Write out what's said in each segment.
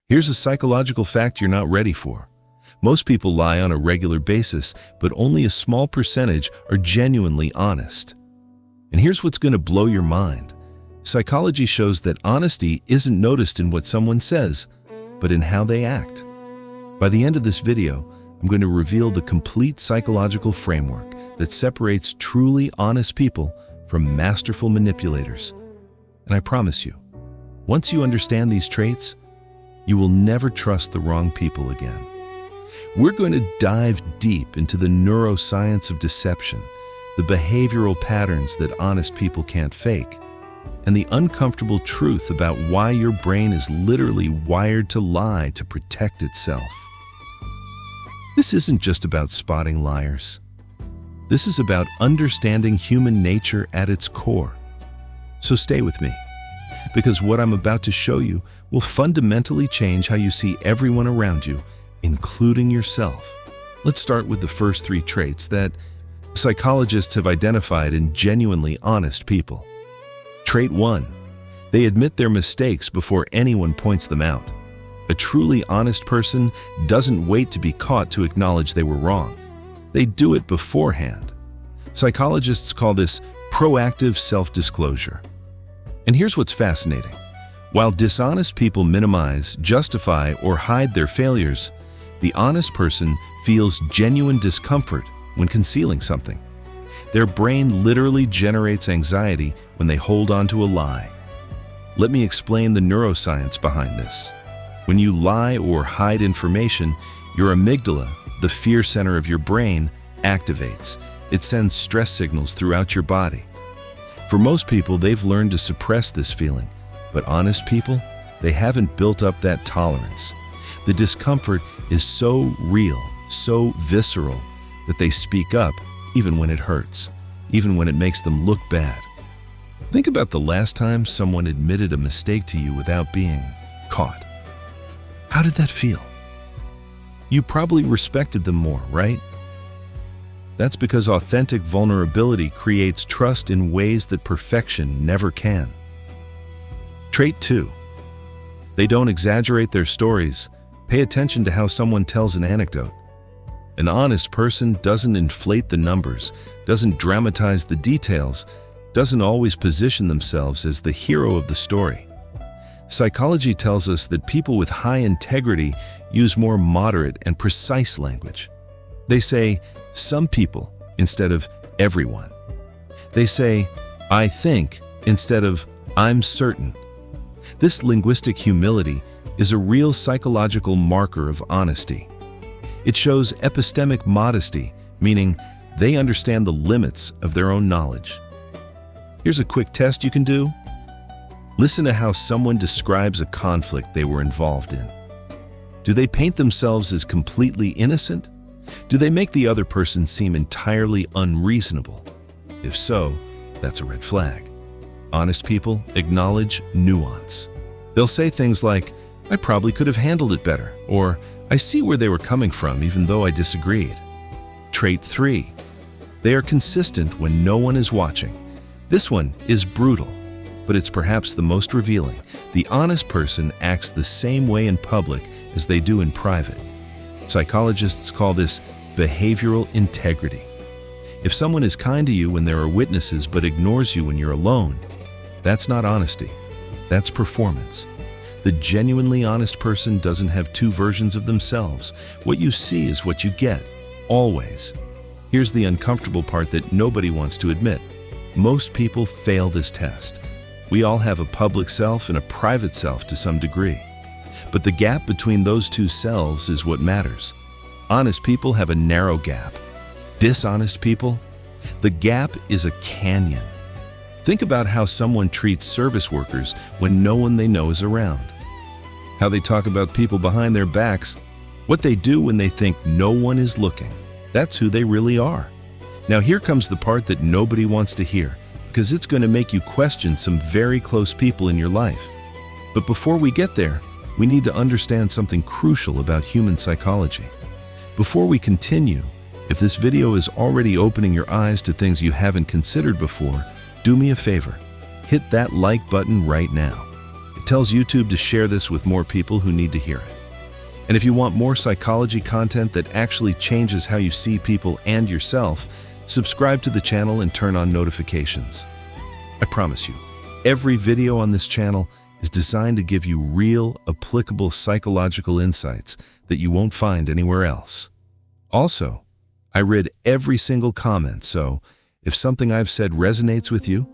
Here's a psychological fact you're not ready for. Most people lie on a regular basis, but only a small percentage are genuinely honest. And here's what's going to blow your mind. Psychology shows that honesty isn't noticed in what someone says, but in how they act. By the end of this video, I'm going to reveal the complete psychological framework that separates truly honest people from masterful manipulators. And I promise you, once you understand these traits, you will never trust the wrong people again. We're going to dive deep into the neuroscience of deception, the behavioral patterns that honest people can't fake, and the uncomfortable truth about why your brain is literally wired to lie to protect itself. This isn't just about spotting liars. This is about understanding human nature at its core. So stay with me, because what I'm about to show you will fundamentally change how you see everyone around you, including yourself. Let's start with the first three traits that psychologists have identified in genuinely honest people. Trait 1. They admit their mistakes before anyone points them out. A truly honest person doesn't wait to be caught to acknowledge they were wrong. They do it beforehand. Psychologists call this proactive self-disclosure. And here's what's fascinating. While dishonest people minimize, justify, or hide their failures, the honest person feels genuine discomfort when concealing something. Their brain literally generates anxiety when they hold on to a lie. Let me explain the neuroscience behind this. When you lie or hide information, your amygdala, the fear center of your brain, activates. It sends stress signals throughout your body. For most people, they've learned to suppress this feeling, but honest people, they haven't built up that tolerance. The discomfort is so real, so visceral, that they speak up even when it hurts, even when it makes them look bad. Think about the last time someone admitted a mistake to you without being caught. How did that feel? You probably respected them more, right? That's because authentic vulnerability creates trust in ways that perfection never can. Trait 2. They don't exaggerate their stories. Pay attention to how someone tells an anecdote. An honest person doesn't inflate the numbers, doesn't dramatize the details, doesn't always position themselves as the hero of the story. Psychology tells us that people with high integrity use more moderate and precise language. They say, some people, instead of everyone. They say, I think, instead of I'm certain. This linguistic humility is a real psychological marker of honesty. It shows epistemic modesty, meaning they understand the limits of their own knowledge. Here's a quick test you can do. Listen to how someone describes a conflict they were involved in. Do they paint themselves as completely innocent? Do they make the other person seem entirely unreasonable? If so, that's a red flag. Honest people acknowledge nuance. They'll say things like, I probably could have handled it better, or I see where they were coming from even though I disagreed. Trait 3. They are consistent when no one is watching. This one is brutal, but it's perhaps the most revealing. The honest person acts the same way in public as they do in private. Psychologists call this behavioral integrity. If someone is kind to you when there are witnesses but ignores you when you're alone, that's not honesty. That's performance. The genuinely honest person doesn't have two versions of themselves. What you see is what you get, always. Here's the uncomfortable part that nobody wants to admit. Most people fail this test. We all have a public self and a private self to some degree. But the gap between those two selves is what matters. Honest people have a narrow gap. Dishonest people, the gap is a canyon. Think about how someone treats service workers when no one they know is around. How they talk about people behind their backs. What they do when they think no one is looking. That's who they really are. Now here comes the part that nobody wants to hear, because it's going to make you question some very close people in your life. But before we get there, we need to understand something crucial about human psychology. Before we continue, if this video is already opening your eyes to things you haven't considered before, do me a favor. Hit that like button right now. It tells YouTube to share this with more people who need to hear it. And if you want more psychology content that actually changes how you see people and yourself, subscribe to the channel and turn on notifications. I promise you, every video on this channel is designed to give you real, applicable psychological insights that you won't find anywhere else. Also, I read every single comment, so if something I've said resonates with you,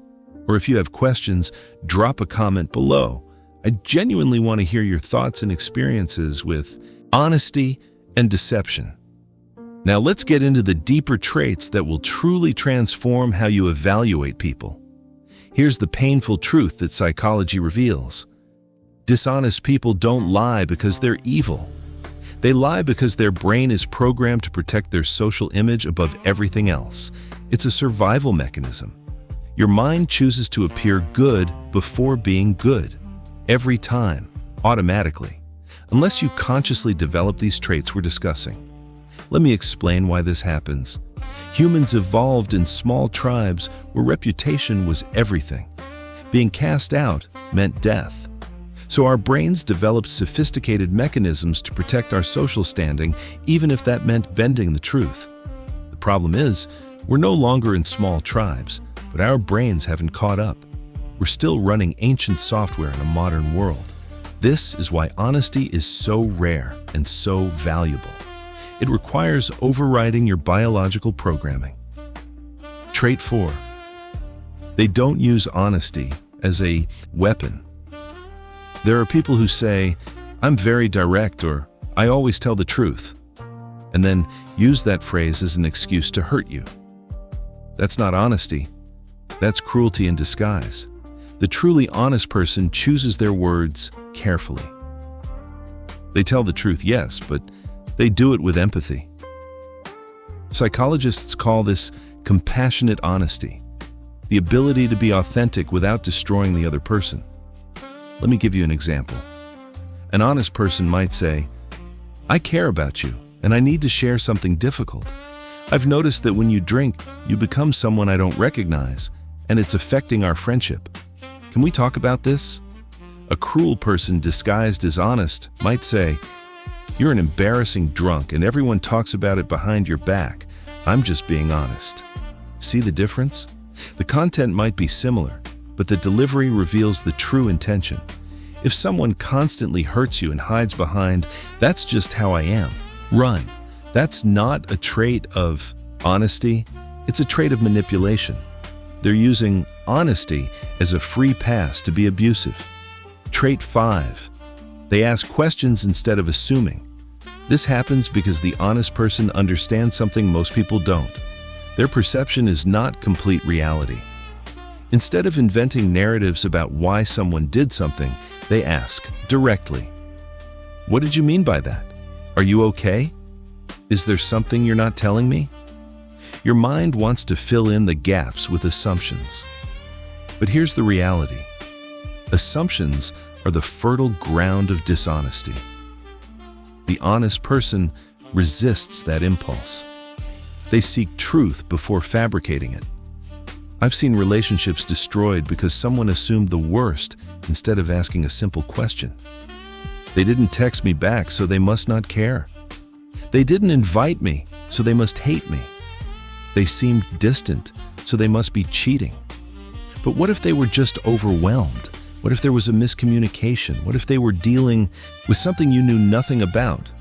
or if you have questions, drop a comment below. I genuinely want to hear your thoughts and experiences with honesty and deception. Now let's get into the deeper traits that will truly transform how you evaluate people. Here's the painful truth that psychology reveals. Dishonest people don't lie because they're evil. They lie because their brain is programmed to protect their social image above everything else. It's a survival mechanism. Your mind chooses to appear good before being good. Every time, automatically. Unless you consciously develop these traits we're discussing. Let me explain why this happens. Humans evolved in small tribes where reputation was everything. Being cast out meant death. So our brains developed sophisticated mechanisms to protect our social standing, even if that meant bending the truth. The problem is, we're no longer in small tribes, but our brains haven't caught up. We're still running ancient software in a modern world. This is why honesty is so rare and so valuable. It requires overriding your biological programming. Trait 4. They don't use honesty as a weapon. There are people who say, "I'm very direct," or "I always tell the truth," and then use that phrase as an excuse to hurt you. That's not honesty. That's cruelty in disguise. The truly honest person chooses their words carefully. They tell the truth, yes, but they do it with empathy. Psychologists call this compassionate honesty, the ability to be authentic without destroying the other person. Let me give you an example. An honest person might say, "I care about you, and I need to share something difficult. I've noticed that when you drink, you become someone I don't recognize, and it's affecting our friendship. Can we talk about this?" A cruel person disguised as honest might say, "You're an embarrassing drunk and everyone talks about it behind your back. I'm just being honest." See the difference? The content might be similar, but the delivery reveals the true intention. If someone constantly hurts you and hides behind, "That's just how I am," run. That's not a trait of honesty, it's a trait of manipulation. They're using honesty as a free pass to be abusive. Trait 5. They ask questions instead of assuming. This happens because the honest person understands something most people don't. Their perception is not complete reality. Instead of inventing narratives about why someone did something, they ask directly, "What did you mean by that? Are you okay? Is there something you're not telling me?" Your mind wants to fill in the gaps with assumptions. But here's the reality. Assumptions are the fertile ground of dishonesty. The honest person resists that impulse. They seek truth before fabricating it. I've seen relationships destroyed because someone assumed the worst instead of asking a simple question. They didn't text me back, so they must not care. They didn't invite me, so they must hate me. They seemed distant, so they must be cheating. But what if they were just overwhelmed? What if there was a miscommunication? What if they were dealing with something you knew nothing about?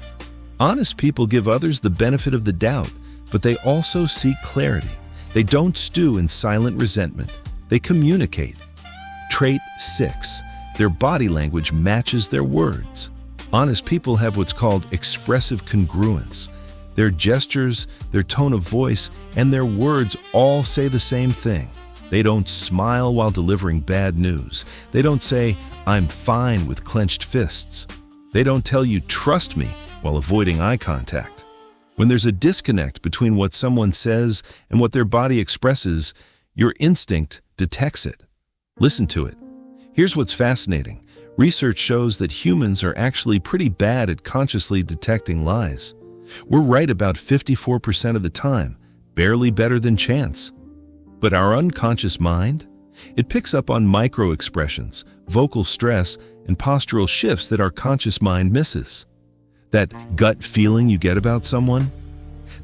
Honest people give others the benefit of the doubt, but they also seek clarity. They don't stew in silent resentment. They communicate. Trait 6. Their body language matches their words. Honest people have what's called expressive congruence. Their gestures, their tone of voice, and their words all say the same thing. They don't smile while delivering bad news. They don't say, "I'm fine," with clenched fists. They don't tell you, "Trust me," while avoiding eye contact. When there's a disconnect between what someone says and what their body expresses, your instinct detects it. Listen to it. Here's what's fascinating. Research shows that humans are actually pretty bad at consciously detecting lies. We're right about 54% of the time, barely better than chance. But our unconscious mind, It picks up on micro expressions, vocal stress, and postural shifts that our conscious mind misses. That gut feeling you get about someone?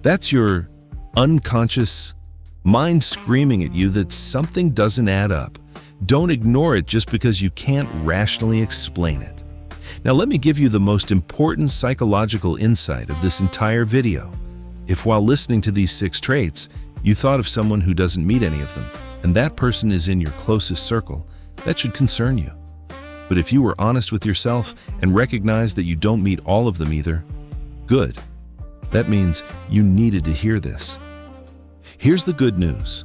That's your unconscious mind screaming at you that something doesn't add up. Don't ignore it just because you can't rationally explain it. Now let me give you the most important psychological insight of this entire video. If while listening to these 6 traits, you thought of someone who doesn't meet any of them, and that person is in your closest circle, that should concern you. But if you were honest with yourself and recognized that you don't meet all of them either, good. That means you needed to hear this. Here's the good news.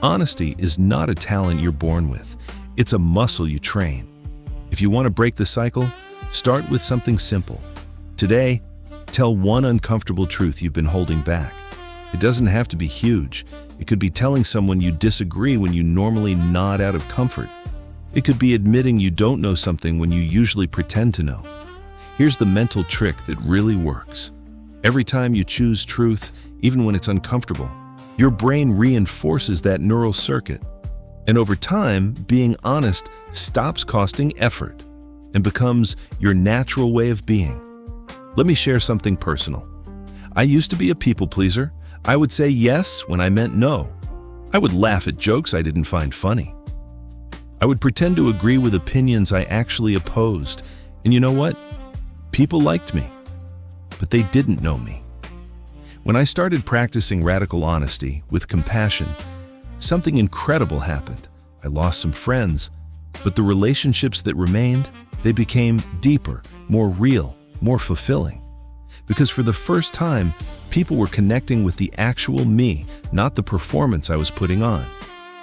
Honesty is not a talent you're born with. It's a muscle you train. If you want to break the cycle, start with something simple. Today, tell one uncomfortable truth you've been holding back. It doesn't have to be huge. It could be telling someone you disagree when you normally nod out of comfort. It could be admitting you don't know something when you usually pretend to know. Here's the mental trick that really works. Every time you choose truth, even when it's uncomfortable, your brain reinforces that neural circuit. And over time, being honest stops costing effort and becomes your natural way of being. Let me share something personal. I used to be a people pleaser. I would say yes when I meant no. I would laugh at jokes I didn't find funny. I would pretend to agree with opinions I actually opposed. And you know what? People liked me, but they didn't know me. When I started practicing radical honesty with compassion, something incredible happened. I lost some friends, but the relationships that remained, they became deeper, more real, more fulfilling. Because for the first time, people were connecting with the actual me, not the performance I was putting on.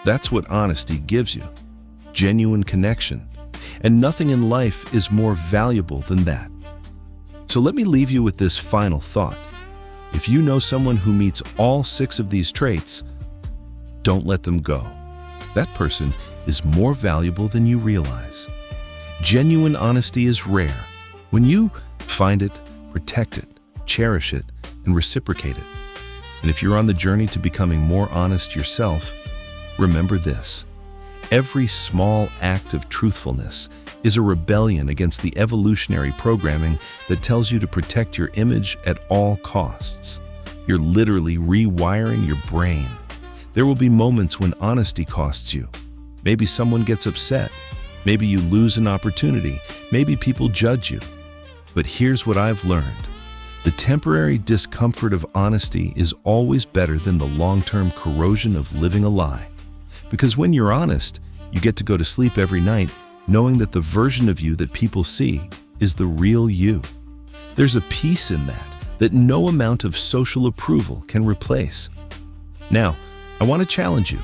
That's what honesty gives you. Genuine connection. And nothing in life is more valuable than that. So let me leave you with this final thought. If you know someone who meets all 6 of these traits, don't let them go. That person is more valuable than you realize. Genuine honesty is rare. When you find it, protect it, cherish it, and reciprocate it. And if you're on the journey to becoming more honest yourself, remember this. Every small act of truthfulness is a rebellion against the evolutionary programming that tells you to protect your image at all costs. You're literally rewiring your brain. There will be moments when honesty costs you. Maybe someone gets upset. Maybe you lose an opportunity. Maybe people judge you. But here's what I've learned. The temporary discomfort of honesty is always better than the long-term corrosion of living a lie. Because when you're honest, you get to go to sleep every night knowing that the version of you that people see is the real you. There's a peace in that no amount of social approval can replace. Now, I want to challenge you.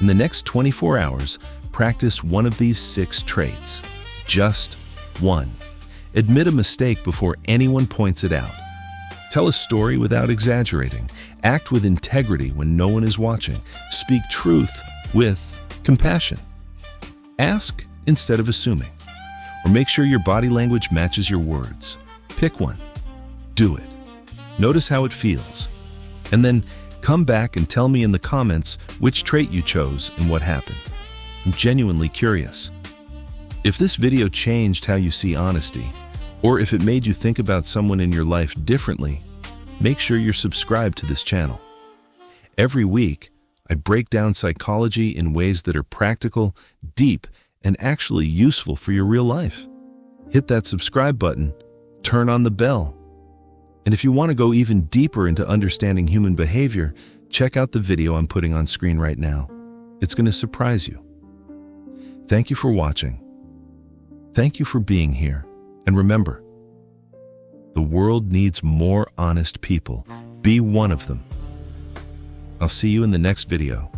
In the next 24 hours, practice one of these 6 traits. Just one. Admit a mistake before anyone points it out. Tell a story without exaggerating. Act with integrity when no one is watching. Speak truth with compassion. Ask instead of assuming. Or make sure your body language matches your words. Pick one. Do it. Notice how it feels. And then come back and tell me in the comments which trait you chose and what happened. I'm genuinely curious. If this video changed how you see honesty, or if it made you think about someone in your life differently, make sure you're subscribed to this channel. Every week, I break down psychology in ways that are practical, deep, and actually useful for your real life. Hit that subscribe button, turn on the bell. And if you want to go even deeper into understanding human behavior, check out the video I'm putting on screen right now. It's going to surprise you. Thank you for watching. Thank you for being here. And remember, the world needs more honest people. Be one of them. I'll see you in the next video.